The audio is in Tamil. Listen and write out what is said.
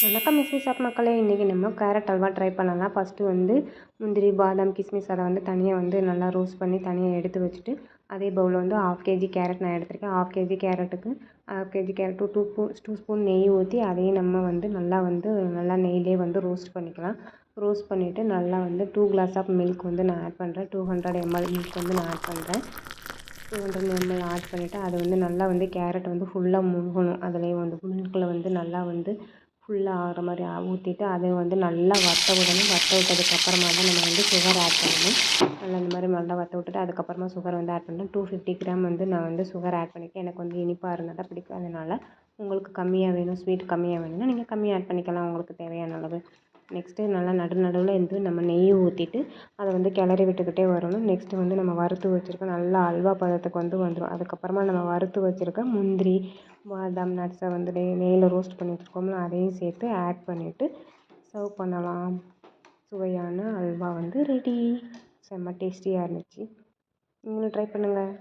வணக்கம் மிஸ்ஸஸ் ஷாப் மக்களே. இன்றைக்கி நம்ம கேரட் அல்வா ட்ரை பண்ணலாம். ஃபஸ்ட்டு வந்து முந்திரி, பாதாம், கிஸ்மிஸ் அதை வந்து தனியாக வந்து நல்லா ரோஸ்ட் பண்ணி தனியாக எடுத்து வச்சுட்டு, அதே பவுலில் வந்து 1/2 கேஜி கேரட் நான் எடுத்திருக்கேன். 1/2 கேஜி கேரட்டுக்கு 1/2 கேஜி கேரட்டு 2 ஸ்பூன் நெய் ஊற்றி அதையும் நம்ம வந்து நல்லா நெய்யிலே வந்து ரோஸ்ட் பண்ணிக்கலாம். ரோஸ்ட் பண்ணிவிட்டு நல்லா வந்து 2 கிளாஸ் ஆஃப் மில்க் வந்து நான் ஆட் பண்ணுறேன். 200 ml மில்க் வந்து நான் ஆட் பண்ணுறேன். 200 ml ஆட் பண்ணிவிட்டு அதை வந்து நல்லா வந்து கேரட் வந்து ஃபுல்லாக முழுகணும். அதிலே வந்து மில்கில் வந்து நல்லா வந்து ஃபுல்லாக ஆகிற மாதிரி ஊற்றிட்டு அதை வந்து நல்லா வற்ற விடணும். வற்ற விட்டதுக்கப்புறமா தான் நம்ம வந்து சுகர் ஆட் பண்ணணும். நல்லா இந்த மாதிரி நல்லா வற்ற விட்டுட்டு அதுக்கப்புறமா சுகர் வந்து ஆட் பண்ணேன். 250 கிராம் வந்து நான் வந்து சுகர் ஆட் பண்ணியிருக்கேன். எனக்கு வந்து இனிப்பாக இருந்தால் தான் பிடிக்கும். அதனால் உங்களுக்கு கம்மியாக வேணும், ஸ்வீட் கம்மியாக வேணும்னா நீங்கள் கம்மியாக ஆட் பண்ணிக்கலாம் உங்களுக்கு தேவையான அளவு. நெக்ஸ்ட்டு நல்லா நடுவில் இருந்து நம்ம நெய் ஊற்றிட்டு அதை வந்து கிளறி விட்டுக்கிட்டே வரணும். நெக்ஸ்ட்டு வந்து நம்ம வறுத்து வச்சுருக்க நல்லா அல்வா பதத்துக்கு வந்துடும். அதுக்கப்புறமா நம்ம வறுத்து வச்சுருக்க முந்திரி, பாதாம், நட்ஸை வந்து நெய்யில் ரோஸ்ட் பண்ணி வச்சுருக்கோம்ல அதையும் சேர்த்து ஆட் பண்ணிவிட்டு சர்வ் பண்ணலாம். சுவையான அல்வா வந்து ரெடி. செம்ம டேஸ்டியாக இருந்துச்சு. நீங்களும் ட்ரை பண்ணுங்கள்.